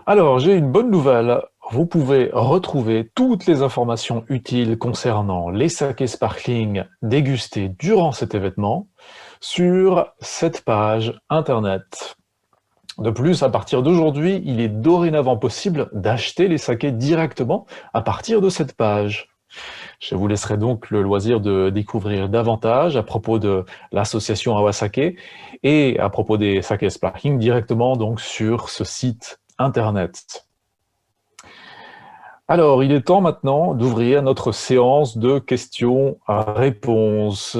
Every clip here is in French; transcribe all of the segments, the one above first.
Alors, j'ai une bonne nouvelle. Vous pouvez retrouver toutes les informations utiles concernant les sakés sparkling dégustés durant cet événement sur cette page internet. De plus, à partir d'aujourd'hui, il est dorénavant possible d'acheter les sakés directement à partir de cette page. Je vous laisserai donc le loisir de découvrir davantage à propos de l'association Awasake et à propos des sakés sparkling directement donc sur ce site internet. Alors, il est temps maintenant d'ouvrir notre séance de questions-réponses.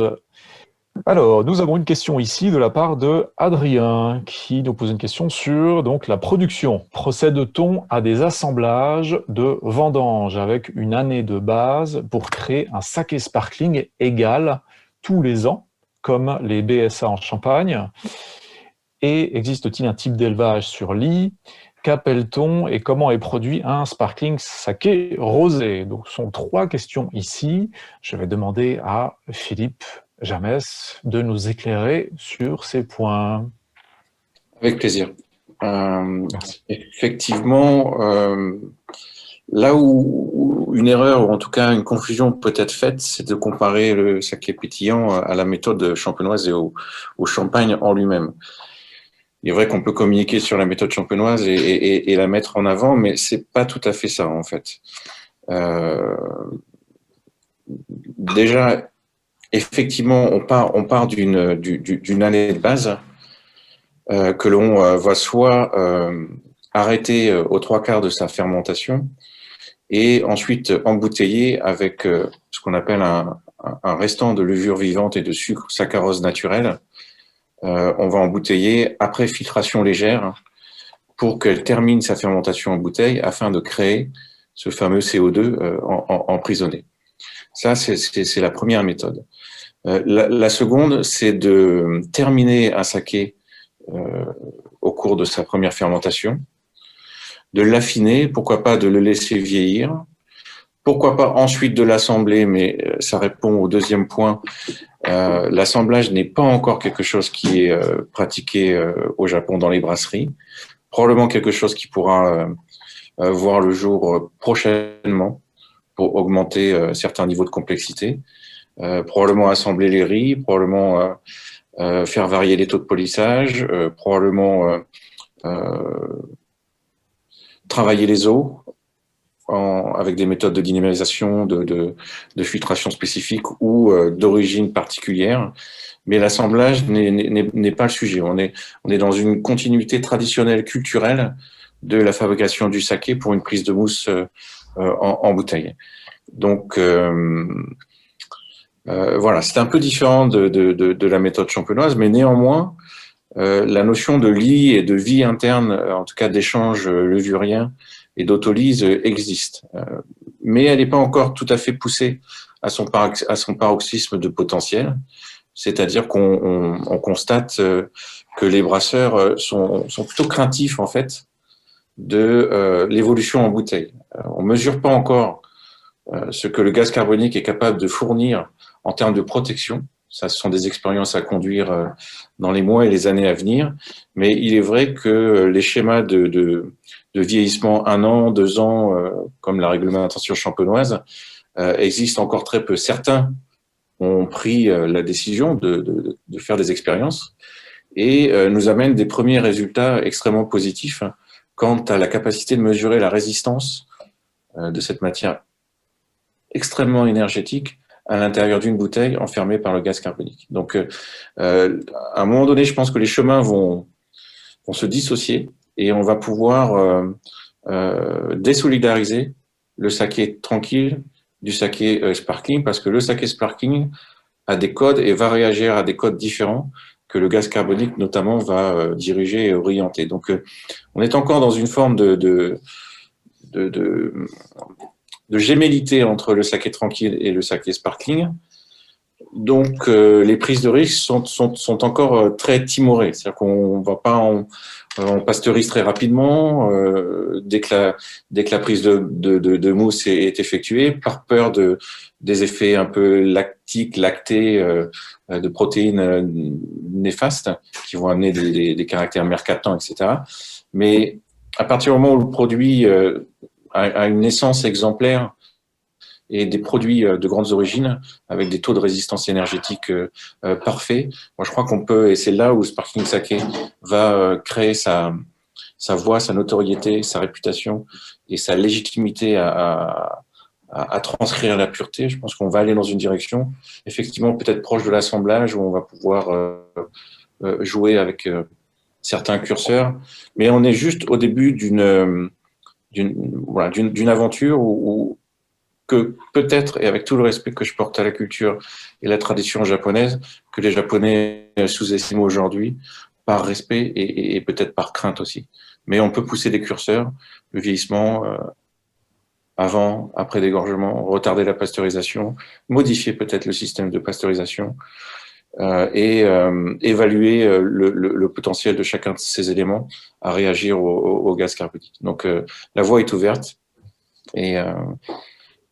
Alors, nous avons une question ici de la part de Adrien qui nous pose une question sur donc, la production. Procède-t-on à des assemblages de vendanges avec une année de base pour créer un saké sparkling égal tous les ans, comme les BSA en Champagne? Et existe-t-il un type d'élevage sur lit? Qu'appelle-t-on et comment est produit un sparkling saké rosé? Donc, ce sont trois questions ici. Je vais demander à Philippe Jamès de nous éclairer sur ces points. Avec plaisir. Merci. Effectivement, là où une erreur, ou en tout cas une confusion peut être faite, c'est de comparer le saké pétillant à la méthode champenoise et au champagne en lui-même. Il est vrai qu'on peut communiquer sur la méthode champenoise et la mettre en avant, mais c'est pas tout à fait ça en fait. Déjà, effectivement, on part d'une année de base que l'on va soit arrêter aux trois quarts de sa fermentation et ensuite embouteiller avec ce qu'on appelle un restant de levure vivante et de sucre saccharose naturelle. On va embouteiller après filtration légère pour qu'elle termine sa fermentation en bouteille afin de créer ce fameux CO2 emprisonné. Ça, c'est la première méthode. La seconde, c'est de terminer un saké au cours de sa première fermentation, de l'affiner, pourquoi pas de le laisser vieillir, pourquoi pas ensuite de l'assembler, mais ça répond au deuxième point. L'assemblage n'est pas encore quelque chose qui est pratiqué au Japon dans les brasseries, probablement quelque chose qui pourra voir le jour prochainement pour augmenter certains niveaux de complexité, probablement assembler les riz, probablement faire varier les taux de polissage, probablement travailler les eaux avec des méthodes de dynamisation, de filtration spécifique ou d'origine particulière. Mais l'assemblage n'est pas le sujet. On est dans une continuité traditionnelle culturelle de la fabrication du saké pour une prise de mousse en bouteille. Donc, voilà, c'est un peu différent de la méthode champenoise, mais néanmoins, la notion de lie et de vie interne, en tout cas d'échange levurien et d'autolyse existe. Mais elle n'est pas encore tout à fait poussée à son paroxysme de potentiel. C'est-à-dire qu'on constate que les brasseurs sont plutôt craintifs, en fait, de l'évolution en bouteille. On ne mesure pas encore ce que le gaz carbonique est capable de fournir en termes de protection. Ça, ce sont des expériences à conduire dans les mois et les années à venir. Mais il est vrai que les schémas de vieillissement 1 an, 2 ans, comme la réglementation champenoise, existent encore très peu. Certains ont pris la décision de faire des expériences et nous amènent des premiers résultats extrêmement positifs quant à la capacité de mesurer la résistance de cette matière extrêmement énergétique à l'intérieur d'une bouteille enfermée par le gaz carbonique. Donc, à un moment donné, je pense que les chemins vont se dissocier et on va pouvoir désolidariser le saké tranquille du saké sparkling, parce que le saké sparkling a des codes et va réagir à des codes différents que le gaz carbonique, notamment, va diriger et orienter. Donc, on est encore dans une forme de gémellité entre le saké tranquille et le saké sparkling. Donc, les prises de risque sont encore très timorées. C'est-à-dire qu'on va pas on pasteurise très rapidement dès que la prise de mousse est effectuée, par peur des effets un peu lactiques, lactés, de protéines néfastes qui vont amener des caractères mercaptants, etc. Mais À partir du moment où le produit a une essence exemplaire et des produits de grandes origines avec des taux de résistance énergétique parfaits, moi je crois qu'on peut, et c'est là où Sparkling Saké va créer sa voix, sa notoriété, sa réputation et sa légitimité à transcrire la pureté. Je pense qu'on va aller dans une direction, effectivement, peut-être proche de l'assemblage, où on va pouvoir jouer avec certains curseurs, mais on est juste au début d'une aventure où que peut-être, et avec tout le respect que je porte à la culture et la tradition japonaise, que les Japonais sous-estiment aujourd'hui, par respect et peut-être par crainte aussi. Mais on peut pousser des curseurs, le vieillissement, avant, après dégorgement, retarder la pasteurisation, modifier peut-être le système de pasteurisation et évaluer le potentiel de chacun de ces éléments à réagir au gaz carbonique. Donc la voie est ouverte et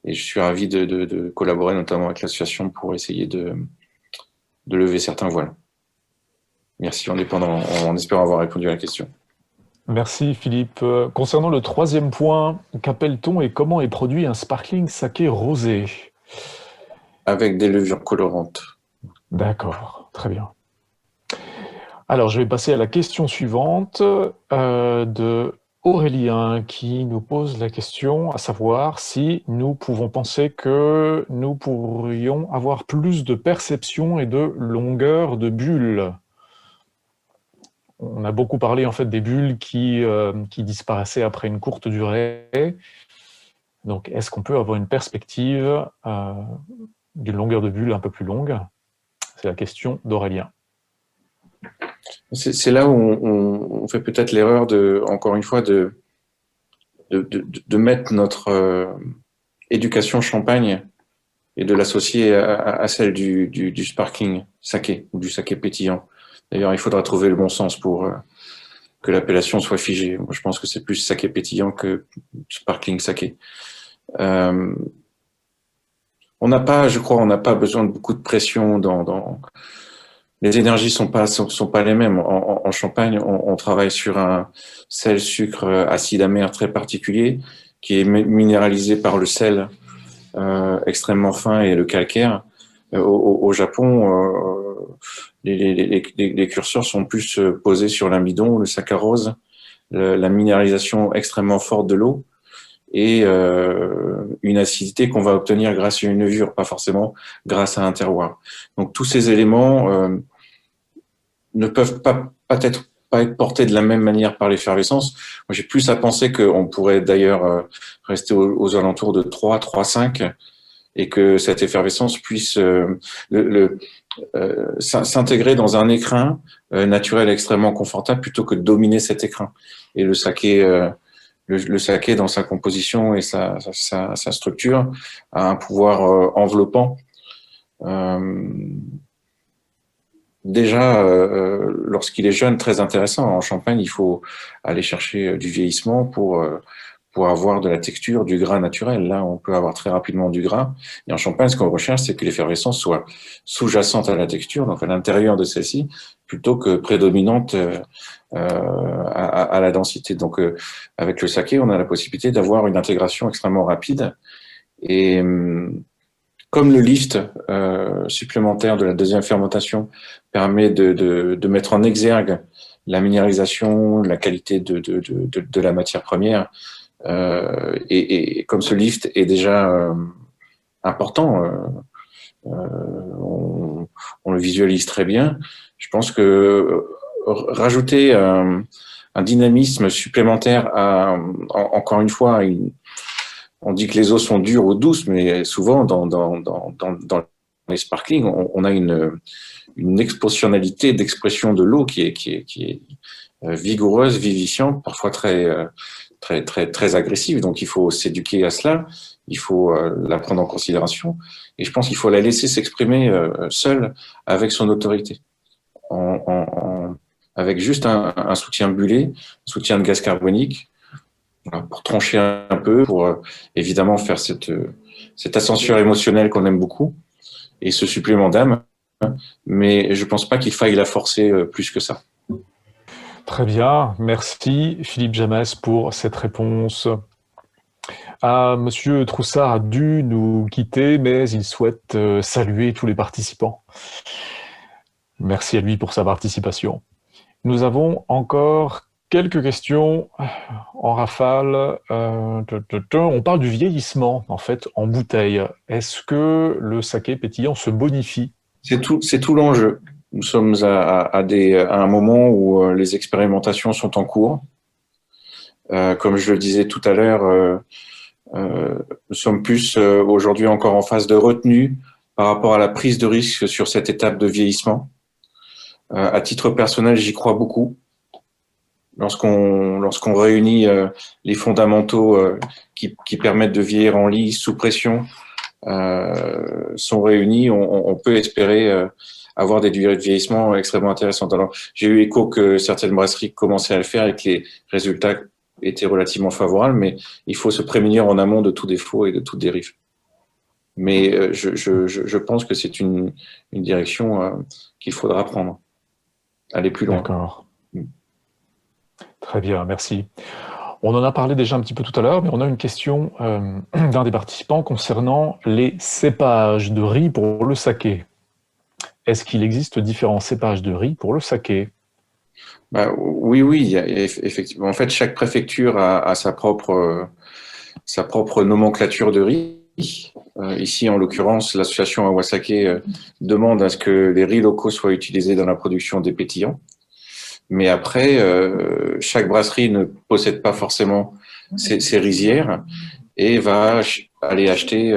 je suis ravi de collaborer notamment avec l'association pour essayer de lever certains voiles. Merci, en espérant avoir répondu à la question. Merci Philippe. Concernant le troisième point, qu'appelle-t-on et comment est produit un sparkling saké rosé? Avec des levures colorantes. D'accord, très bien. Alors, je vais passer à la question suivante de Aurélien qui nous pose la question à savoir si nous pouvons penser que nous pourrions avoir plus de perception et de longueur de bulles. On a beaucoup parlé en fait des bulles qui disparaissaient après une courte durée. Donc, est-ce qu'on peut avoir une perspective d'une longueur de bulle un peu plus longue? C'est la question d'Aurélien. C'est là où on fait peut-être l'erreur encore une fois, de mettre notre éducation champagne et de l'associer à celle du sparkling saké ou du saké pétillant. D'ailleurs, il faudra trouver le bon sens pour que l'appellation soit figée. Moi, je pense que c'est plus saké pétillant que sparkling saké. On n'a pas, je crois, on n'a pas besoin de beaucoup de pression les énergies sont pas les mêmes. En Champagne, on travaille sur un sel-sucre acide amer très particulier qui est minéralisé par le sel extrêmement fin et le calcaire. Au Japon, les curseurs sont plus posés sur l'amidon, le saccharose, la minéralisation extrêmement forte de l'eau et une acidité qu'on va obtenir grâce à une levure, pas forcément grâce à un terroir. Donc tous ces éléments ne peuvent pas être portés de la même manière par l'effervescence. Moi, j'ai plus à penser qu'on pourrait d'ailleurs rester aux alentours de 3,5 et que cette effervescence puisse s'intégrer dans un écrin naturel extrêmement confortable plutôt que de dominer cet écrin. Et le saké, le saké dans sa composition et sa structure a un pouvoir enveloppant. Déjà, lorsqu'il est jeune, très intéressant. En Champagne, il faut aller chercher du vieillissement pour avoir de la texture, du gras naturel. Là, on peut avoir très rapidement du gras. Et en Champagne, ce qu'on recherche, c'est que l'effervescence soit sous-jacente à la texture, donc à l'intérieur de celle-ci, plutôt que prédominante à la densité. Donc, avec le saké, on a la possibilité d'avoir une intégration extrêmement rapide. Et comme le lift supplémentaire de la deuxième fermentation permet de mettre en exergue la minéralisation, la qualité de la matière première, et comme ce lift est déjà important, on le visualise très bien, je pense que rajouter un dynamisme supplémentaire encore une fois, on dit que les eaux sont dures ou douces, mais souvent dans les sparkling, on a une explosionnalité d'expression de l'eau qui est vigoureuse, vivifiante, parfois très agressive. Donc il faut s'éduquer à cela, il faut la prendre en considération, et je pense qu'il faut la laisser s'exprimer seule avec son autorité, avec juste un soutien bullé, un soutien de gaz carbonique, pour trancher un peu, pour évidemment faire cette ascension émotionnelle qu'on aime beaucoup et ce supplément d'âme, mais je pense pas qu'il faille la forcer plus que ça. Très bien, merci Philippe Jamès pour cette réponse. Monsieur Troussard a dû nous quitter, mais il souhaite saluer tous les participants. Merci à lui pour sa participation. Nous avons encore quelques questions en rafale. On parle du vieillissement, en fait, en bouteille. Est-ce que le saké pétillant se bonifie? C'est tout l'enjeu. Nous sommes à un moment où les expérimentations sont en cours. Comme je le disais tout à l'heure, nous sommes plus aujourd'hui encore en phase de retenue par rapport à la prise de risque sur cette étape de vieillissement. À titre personnel, j'y crois beaucoup. Lorsqu'on réunit les fondamentaux qui permettent de vieillir en lit sous pression sont réunis, on peut espérer avoir des durées de vieillissement extrêmement intéressantes. Alors, j'ai eu écho que certaines brasseries commençaient à le faire et que les résultats étaient relativement favorables, mais il faut se prémunir en amont de tout défaut et de toute dérive. Mais je pense que c'est une direction qu'il faudra prendre. Aller plus loin. D'accord. Très bien, merci. On en a parlé déjà un petit peu tout à l'heure, mais on a une question d'un des participants concernant les cépages de riz pour le saké. Est-ce qu'il existe différents cépages de riz pour le saké? Oui, il y a, effectivement. En fait, chaque préfecture a sa propre nomenclature de riz. Ici, en l'occurrence, l'association Awasake demande à ce que les riz locaux soient utilisés dans la production des pétillants. Mais après, chaque brasserie ne possède pas forcément ces rizières et va aller acheter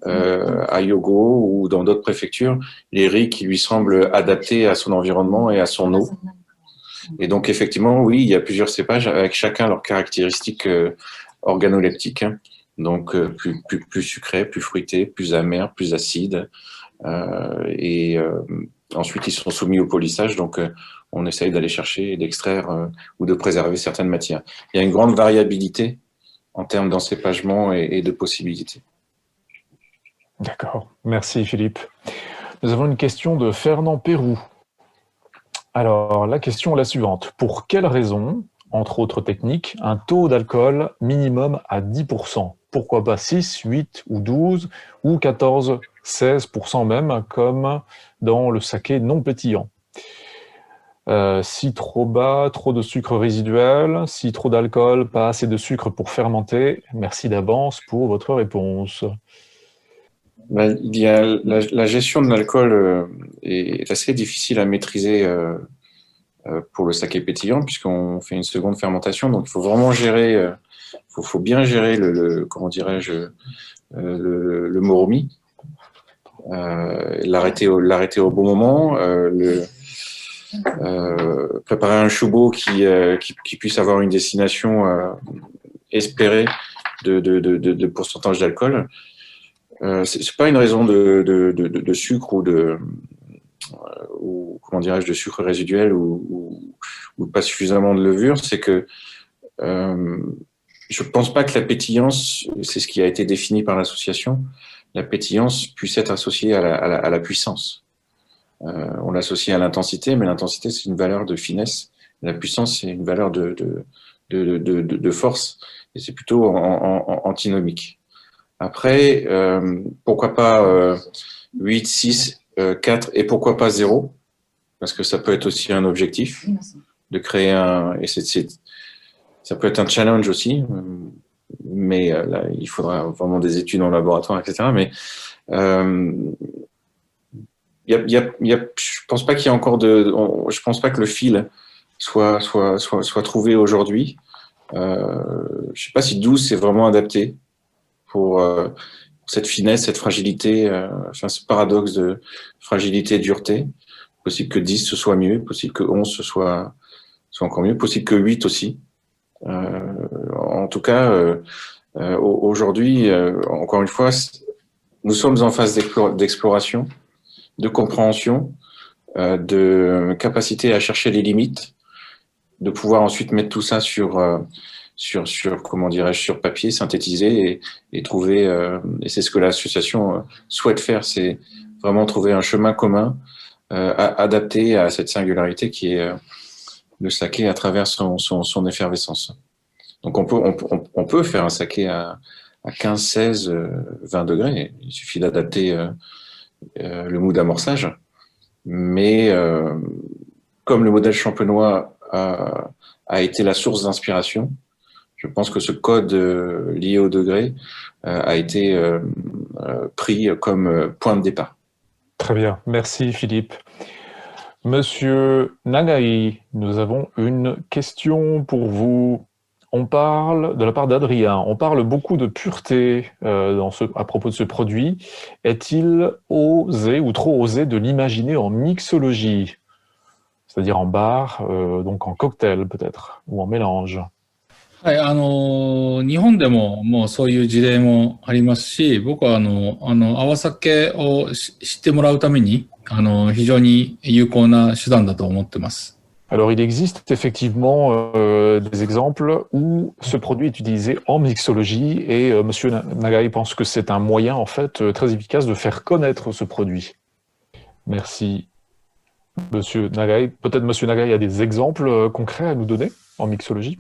à Yogo ou dans d'autres préfectures les riz qui lui semblent adaptés à son environnement et à son eau. Et donc, effectivement, oui, il y a plusieurs cépages avec chacun leurs caractéristiques organoleptiques. Hein. Donc, plus sucré, plus fruité, plus amer, plus acide. Ensuite, ils sont soumis au polissage. Donc, on essaye d'aller chercher, d'extraire ou de préserver certaines matières. Il y a une grande variabilité en termes d'encépagement et de possibilités. D'accord. Merci Philippe. Nous avons une question de Fernand Pérou. Alors, la question est la suivante. Pour quelle raison, entre autres techniques, un taux d'alcool minimum à 10%? Pourquoi pas 6, 8 ou 12 ou 14, 16% même, comme dans le saké non pétillant? Si trop bas, trop de sucre résiduel. Si trop d'alcool, pas assez de sucre pour fermenter. Merci d'avance pour votre réponse. Il y a la gestion de l'alcool est assez difficile à maîtriser pour le saké pétillant puisqu'on fait une seconde fermentation. Donc, il faut vraiment gérer, faut bien gérer comment dirais-je, le moromi, l'arrêter au bon moment, préparer un choubo qui puisse avoir une destination espérée de pourcentage d'alcool. C'est pas une raison de sucre ou comment dirais-je, de sucre résiduel ou pas suffisamment de levure. C'est que je pense pas que la pétillance, c'est ce qui a été défini par l'association, la pétillance puisse être associée à la puissance. On l'associe à l'intensité, mais l'intensité, c'est une valeur de finesse. La puissance, c'est une valeur de force, et c'est plutôt antinomique. Après, pourquoi pas 8, 6, 4 et pourquoi pas 0? Parce que ça peut être aussi un objectif de créer ça peut être un challenge aussi, mais là, il faudra vraiment des études en laboratoire, etc. Mais je pense pas qu'il y a encore je pense pas que le fil soit trouvé aujourd'hui. Je sais pas si 12 c'est vraiment adapté pour cette finesse, cette fragilité, ce paradoxe de fragilité et dureté. Possible que 10 ce soit mieux, possible que 11 ce soit encore mieux, possible que 8 aussi. En tout cas, aujourd'hui, encore une fois, nous sommes en phase d'exploration, de compréhension, de capacité à chercher les limites, de pouvoir ensuite mettre tout ça sur comment dirais-je, sur papier, synthétiser et trouver, et c'est ce que l'association souhaite faire, c'est vraiment trouver un chemin commun adapté à cette singularité qui est le saké à travers son effervescence. Donc on peut faire un saké à 15, 16, 20 degrés. Il suffit d'adapter le moule d'amorçage. Mais comme le modèle champenois a été la source d'inspiration, je pense que ce code lié au degré a été pris comme point de départ. Très bien, merci Philippe. Monsieur Nagai, nous avons une question pour vous. On parle, de la part d'Adrien, on parle beaucoup de pureté à propos de ce produit. Est-il osé ou trop osé de l'imaginer en mixologie, c'est-à-dire en bar, donc en cocktail peut-être, ou en mélange? はい、日本でももうそういう事例もありますし、僕は泡酒を知ってもらうために、非常に有効な手段だと思ってます。Alors, il existe effectivement des exemples où ce produit est utilisé en mixologie et Monsieur Nagai pense que c'est un moyen en fait très efficace de faire connaître ce produit. Merci, Monsieur Nagai. Peut-être Monsieur Nagai a des exemples concrets à nous donner en mixologie?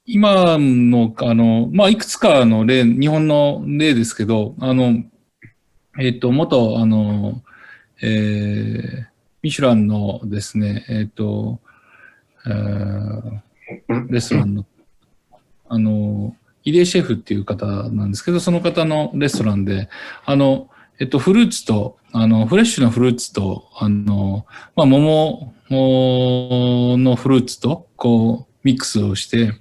今の、いくつかの例、日本の例ですけど、元、ミシュランのですね、レストランの、入江シェフっていう方なんですけど、その方のレストランで、フルーツと、フレッシュなフルーツと、桃のフルーツと、こう、ミックスをして、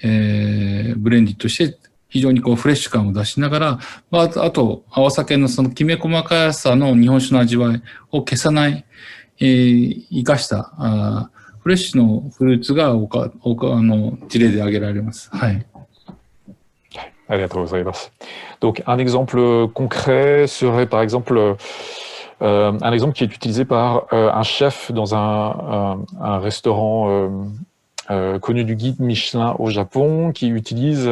ブレンディットして、非常にこうフレッシュ感を出しながら、あと、泡酒のそのきめ細かさの日本酒の味わいを消さない、生かしたフレッシュのフルーツが事例で挙げられます。はい。ありがとうございます。Donc, un exemple concret serait par exemple un exemple qui est utilisé par un chef dans un restaurant connu du guide Michelin au Japon, qui utilise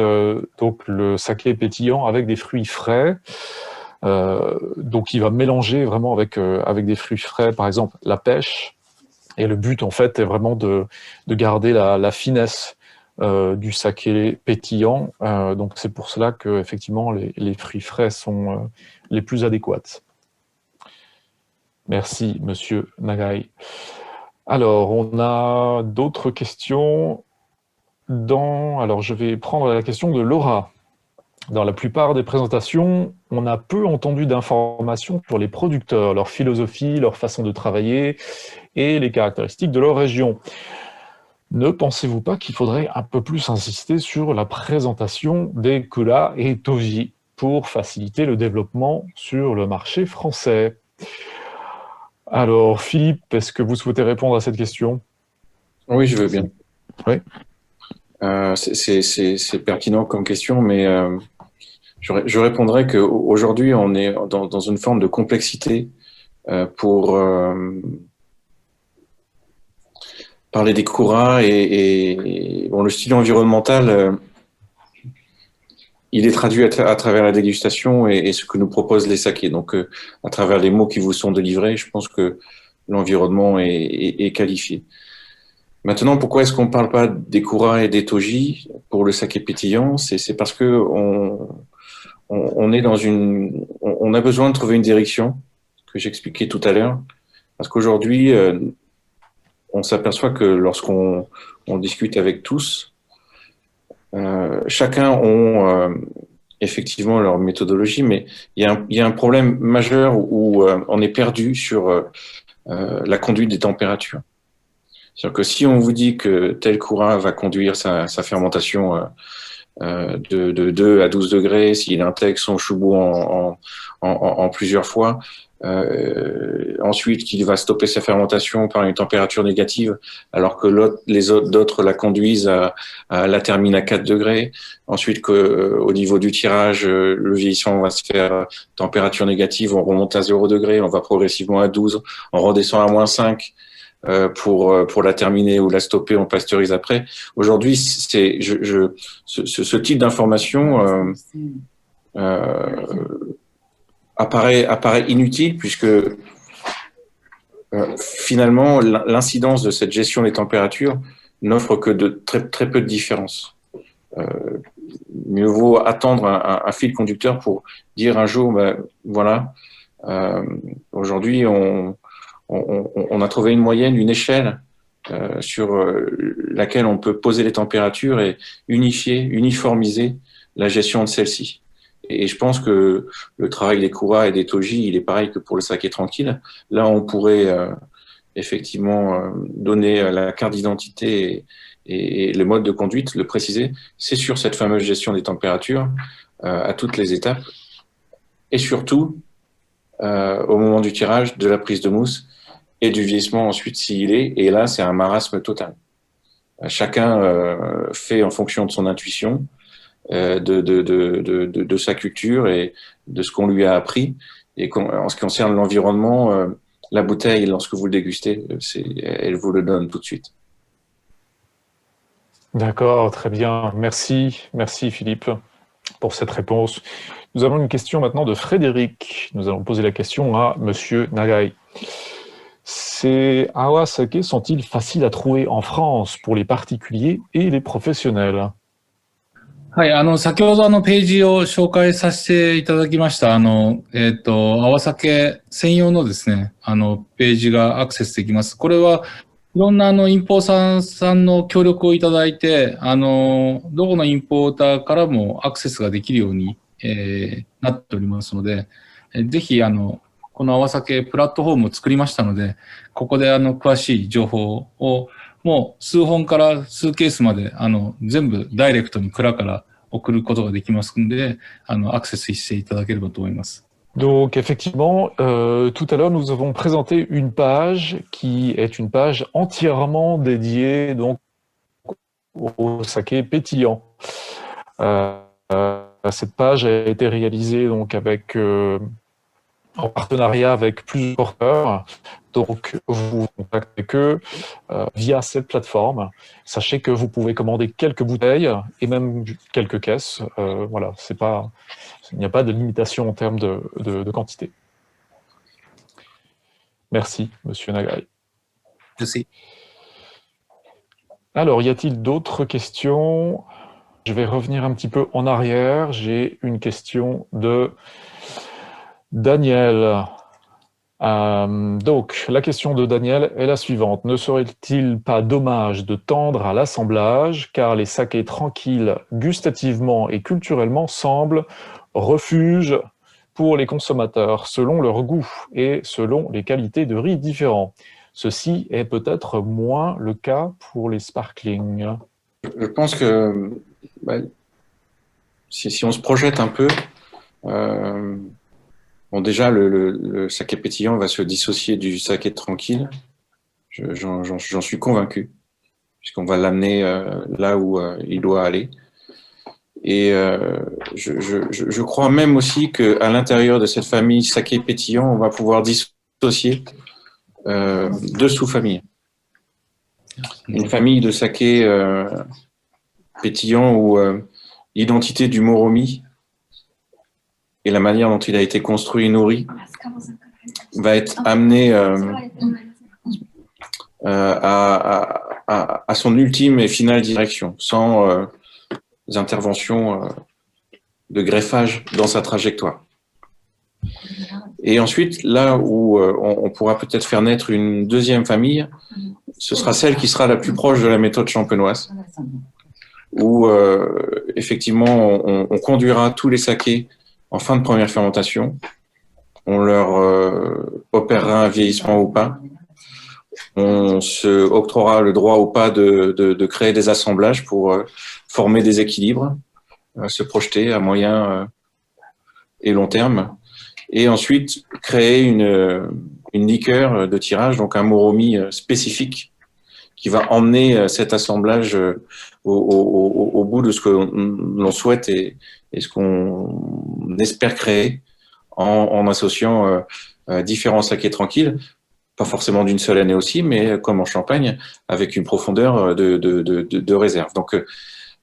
donc le saké pétillant avec des fruits frais. Donc, il va mélanger vraiment avec des fruits frais, par exemple la pêche. Et le but, en fait, est vraiment de garder la finesse du saké pétillant. Donc, c'est pour cela que effectivement les fruits frais sont les plus adéquats. Merci, Monsieur Nagai. Alors, on a d'autres questions. Alors, je vais prendre la question de Laura. Dans la plupart des présentations, on a peu entendu d'informations sur les producteurs, leur philosophie, leur façon de travailler et les caractéristiques de leur région. Ne pensez-vous pas qu'il faudrait un peu plus insister sur la présentation des Kura et Toji pour faciliter le développement sur le marché français? Alors, Philippe, est-ce que vous souhaitez répondre à cette question? Oui, je veux bien. Oui. C'est pertinent comme question, mais je répondrais qu'aujourd'hui, on est dans une forme de complexité pour parler des Kura et bon, le style environnemental, il est traduit à travers la dégustation et ce que nous proposent les sakés. Donc, à travers les mots qui vous sont délivrés, je pense que l'environnement est qualifié. Maintenant, pourquoi est-ce qu'on ne parle pas des Kura et des Toji pour le saké pétillant? C'est parce que on est on a besoin de trouver une direction que j'expliquais tout à l'heure. Parce qu'aujourd'hui, on s'aperçoit que lorsqu'on discute avec tous, chacun ont effectivement leur méthodologie, mais il y a un problème majeur où on est perdu sur la conduite des températures. C'est-à-dire que si on vous dit que tel Kura va conduire sa fermentation de 2 à 12 degrés, s'il intègre son choubo en plusieurs fois, ensuite qu'il va stopper sa fermentation par une température négative, alors que d'autres la conduisent la terminent à 4 degrés, ensuite qu'au niveau du tirage, le vieillissement va se faire température négative, on remonte à 0 degré, on va progressivement à 12, on redescend à -5, pour la terminer ou la stopper, on pasteurise après. Aujourd'hui, ce type d'information apparaît inutile puisque finalement, l'incidence de cette gestion des températures n'offre que de très peu de différence. Mieux vaut attendre un fil conducteur pour dire un jour, ben, voilà, aujourd'hui, on a trouvé une moyenne, une échelle sur laquelle on peut poser les températures et uniformiser la gestion de celles-ci. Et je pense que le travail des Kura et des Toji, il est pareil que pour le saké tranquille. Là, on pourrait effectivement donner la carte d'identité et le mode de conduite, le préciser. C'est sur cette fameuse gestion des températures à toutes les étapes. Et surtout, au moment du tirage, de la prise de mousse et du vieillissement ensuite s'il est. Et là, c'est un marasme total. Chacun fait en fonction de son intuition, de sa culture et de ce qu'on lui a appris. Et en ce qui concerne l'environnement, la bouteille, lorsque vous le dégustez, elle vous le donne tout de suite. D'accord, très bien. Merci Philippe pour cette réponse. Nous avons une question maintenant de Frédéric. Nous allons poser la question à Monsieur Nagai. Ces awa sake sont-ils faciles à trouver en France pour les particuliers et les professionnels? はい、先ほどページを紹介させていただきました、泡酒専用のですね、ページがアクセスできます。これはいろんなインポーターさんの協力をいただいて、どこのインポーターからもアクセスができるように、なっておりますので、ぜひ、この泡酒プラットフォームを作りましたので、ここで詳しい情報をもう数本から数ケースまで全部ダイレクトに蔵から送ることができますので、アクセスしていただければと思います。Donc effectivement, tout à l'heure nous avons présenté une page qui est une page entièrement dédiée donc au saké pétillant. Cette page a été réalisée donc avec en partenariat avec plusieurs porteurs. Donc, vous contactez que via cette plateforme. Sachez que vous pouvez commander quelques bouteilles et même quelques caisses. Voilà, il n'y a pas de limitation en termes de quantité. Merci, Monsieur Nagai. Merci. Alors, y a-t-il d'autres questions? Je vais revenir un petit peu en arrière. J'ai une question de Daniel. Donc, la question de Daniel est la suivante. Ne serait-il pas dommage de tendre à l'assemblage, car les sakés tranquilles, gustativement et culturellement, semblent refuge pour les consommateurs, selon leur goût et selon les qualités de riz différents. Ceci est peut-être moins le cas pour les sparkling. Je pense que si on se projette un peu, bon, déjà, le saké pétillant va se dissocier du saké tranquille. J'en suis convaincu, puisqu'on va l'amener là où il doit aller. Et je crois même aussi qu'à l'intérieur de cette famille saké pétillant, on va pouvoir dissocier deux sous-familles. Une famille de saké pétillant où l'identité du moromi et la manière dont il a été construit et nourri va être amenée à son ultime et finale direction, sans interventions de greffage dans sa trajectoire. Et ensuite, là où on pourra peut-être faire naître une deuxième famille, ce sera celle qui sera la plus proche de la méthode champenoise, où effectivement on conduira tous les sakés en fin de première fermentation, on leur opérera un vieillissement ou pas, on se octroiera le droit ou pas de créer des assemblages pour former des équilibres, se projeter à moyen et long terme, et ensuite créer une liqueur de tirage, donc un moromi spécifique qui va emmener cet assemblage au bout de ce que l'on souhaite et ce qu'on espère créer en associant différents sakés tranquilles, pas forcément d'une seule année aussi, mais comme en Champagne, avec une profondeur de réserve. Donc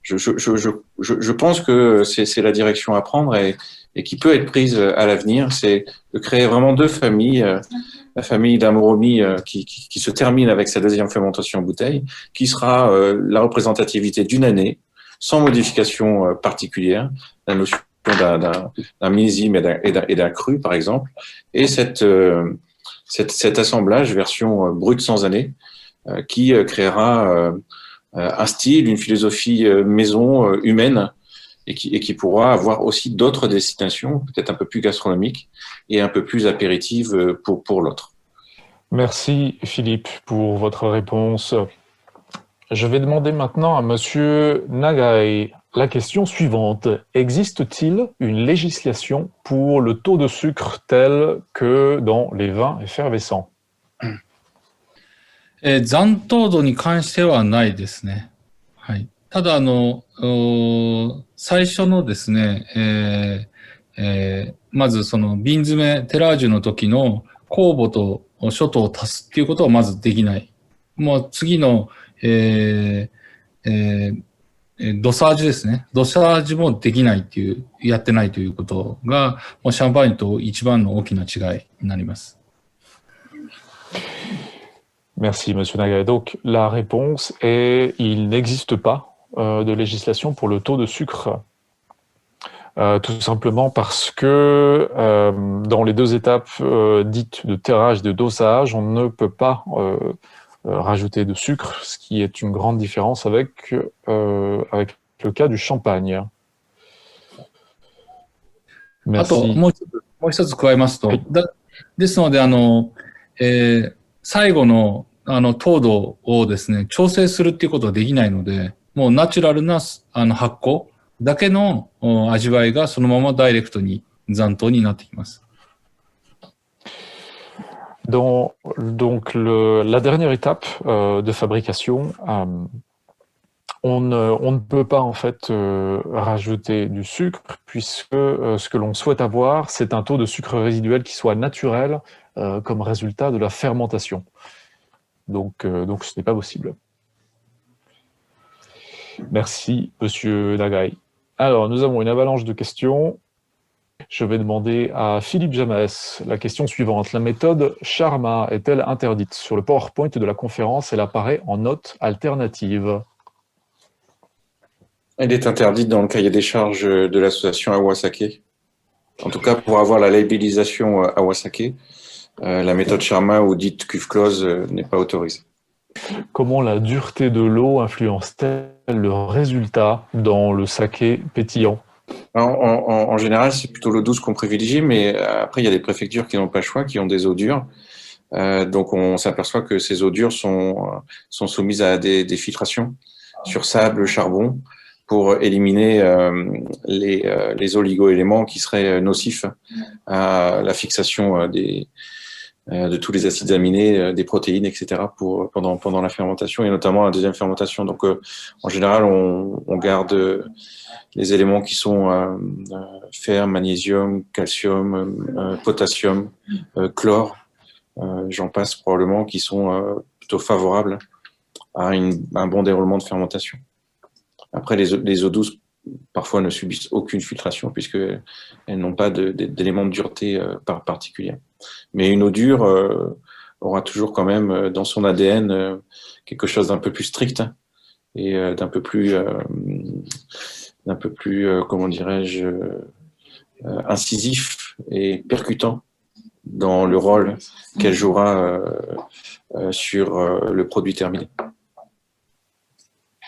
je pense que c'est la direction à prendre et qui peut être prise à l'avenir, c'est de créer vraiment deux familles. La famille d'Amoromi qui se termine avec sa deuxième fermentation en bouteille, qui sera la représentativité d'une année, sans modification particulière, la notion d'un millésime et d'un cru, par exemple, et cet assemblage version brute sans année, qui créera un style, une philosophie maison humaine, et qui pourra avoir aussi d'autres destinations, peut-être un peu plus gastronomiques et un peu plus apéritives pour l'autre. Merci Philippe pour votre réponse. Je vais demander maintenant à Monsieur Nagai la question suivante. Existe-t-il une législation pour le taux de sucre tel que dans les vins effervescents? 残糖度に関してはないですね。はい。ただ、最初のですね、まずその瓶詰め、テラージュの時の酵母と諸糖を足すっていうことはまずできない。もう次の、ドサージュですね。ドサージュもできないっていう、やってないということが、もうシャンパーニュと一番の大きな違いになります。Merci, Monsieur Nagai. Donc, la réponse est il n'existe pas de législation pour le taux de sucre. Tout simplement parce que dans les deux étapes dites de terrage et de dosage, on ne peut pas rajouter de sucre, ce qui est une grande différence avec le cas du champagne. あと、 Merci. もう一つ加えますと、はいですので、最後の、糖度をですね、調整するっていうことはできないので、もうナチュラルな、発酵だけの味わいがそのままダイレクトに残糖になってきます。Donc, la dernière étape de fabrication, on ne peut pas en fait rajouter du sucre puisque ce que l'on souhaite avoir, c'est un taux de sucre résiduel qui soit naturel comme résultat de la fermentation. Donc ce n'est pas possible. Merci, Monsieur Nagai. Alors, nous avons une avalanche de questions. Je vais demander à Philippe Jamès la question suivante. La méthode Sharma est-elle interdite? Sur le PowerPoint de la conférence, elle apparaît en note alternative. Elle est interdite dans le cahier des charges de l'association Awasake. En tout cas, pour avoir la labellisation Awasake, la méthode Sharma ou dite cuve close n'est pas autorisée. Comment la dureté de l'eau influence-t-elle le résultat dans le saké pétillant? En général, c'est plutôt l'eau douce qu'on privilégie, mais après, il y a des préfectures qui n'ont pas le choix, qui ont des eaux dures. Donc, on s'aperçoit que ces eaux dures sont soumises à des filtrations sur sable, charbon, pour éliminer les oligo-éléments qui seraient nocifs à la fixation de tous les acides aminés, des protéines, etc. pendant la fermentation et notamment la deuxième fermentation. Donc, en général, on garde les éléments qui sont fer, magnésium, calcium, potassium, chlore, j'en passe probablement, qui sont plutôt favorables à un bon déroulement de fermentation. Après, les eaux douces, parfois, ne subissent aucune filtration puisqu'elles n'ont pas d'éléments de dureté particuliers. Mais une eau dure aura toujours quand même dans son ADN quelque chose d'un peu plus strict et d'un peu plus, comment dirais-je, incisif et percutant dans le rôle qu'elle jouera sur le produit terminé.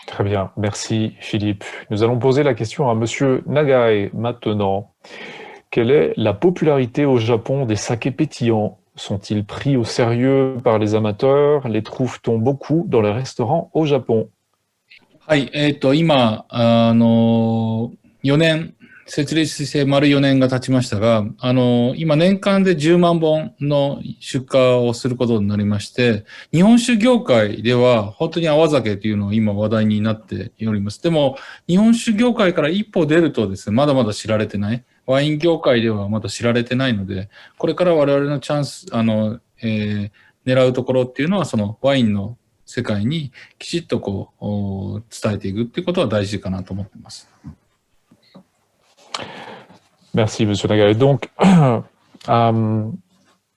Très bien, merci Philippe. Nous allons poser la question à Monsieur Nagai maintenant. Quelle est la popularité au Japon des sakés pétillants? Sont-ils pris au sérieux par les amateurs? Les trouve-t-on beaucoup dans les restaurants au Japon? はい、今、4年、設立して丸4年が経ちましたが、今年間で10万本の出荷をすることになりまして、日本酒業界では本当に泡酒というのを今話題になっております。でも、日本酒業界から一歩出るとですね、まだまだ知られてない。ワイン業界ではまだ知られてないので、これから我々のチャンス、狙うところっていうのは、そのワインの世界にきちっとこう伝えていくっていうことは大事かなと思っています。Merci, Monsieur Nagai. Donc,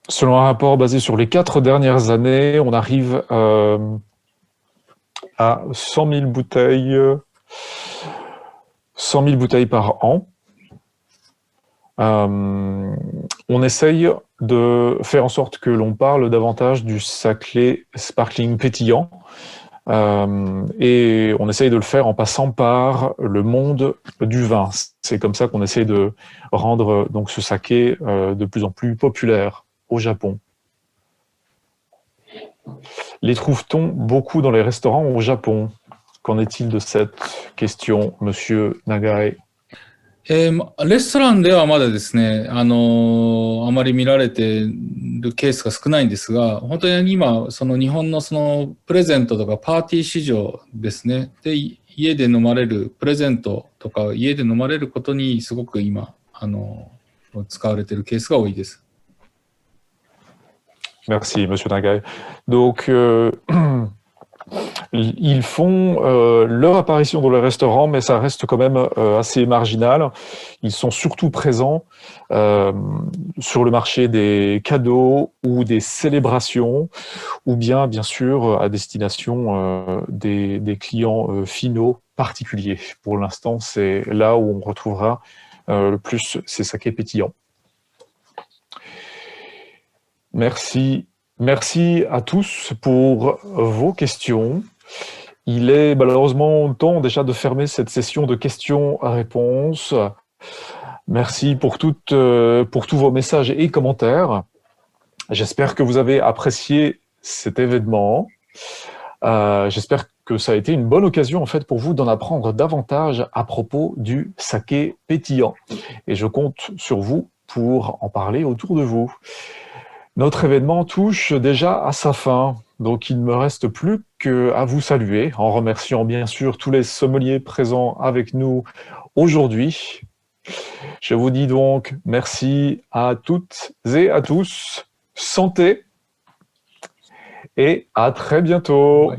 selon un rapport basé sur les 4 dernières années, on arrive à 100 000 bouteilles par an. On essaye de faire en sorte que l'on parle davantage du saké sparkling pétillant. Et on essaye de le faire en passant par le monde du vin. C'est comme ça qu'on essaye de rendre donc ce saké de plus en plus populaire au Japon. Les trouve-t-on beaucoup dans les restaurants au Japon? Qu'en est-il de cette question, Monsieur Nagai? レストランではまだですね、あまり見られているケースが少ないんですが、本当に今、その日本のそのプレゼントとかパーティー市場ですね、で、家で飲まれるプレゼントとか家で飲まれることにすごく今、使われているケースが多いです。Merci, Monsieur Nagai. Donc, ils font leur apparition dans les restaurants, mais ça reste quand même assez marginal. Ils sont surtout présents sur le marché des cadeaux ou des célébrations, ou bien sûr à destination des clients finaux particuliers. Pour l'instant, c'est là où on retrouvera le plus ces sakés pétillants. Merci. Merci à tous pour vos questions. Il est malheureusement temps déjà de fermer cette session de questions-réponses. Merci pour tous vos messages et commentaires. J'espère que vous avez apprécié cet événement. J'espère que ça a été une bonne occasion en fait pour vous d'en apprendre davantage à propos du saké pétillant. Et je compte sur vous pour en parler autour de vous. Notre événement touche déjà à sa fin, donc il ne me reste plus qu'à vous saluer, en remerciant bien sûr tous les sommeliers présents avec nous aujourd'hui. Je vous dis donc merci à toutes et à tous, santé et à très bientôt.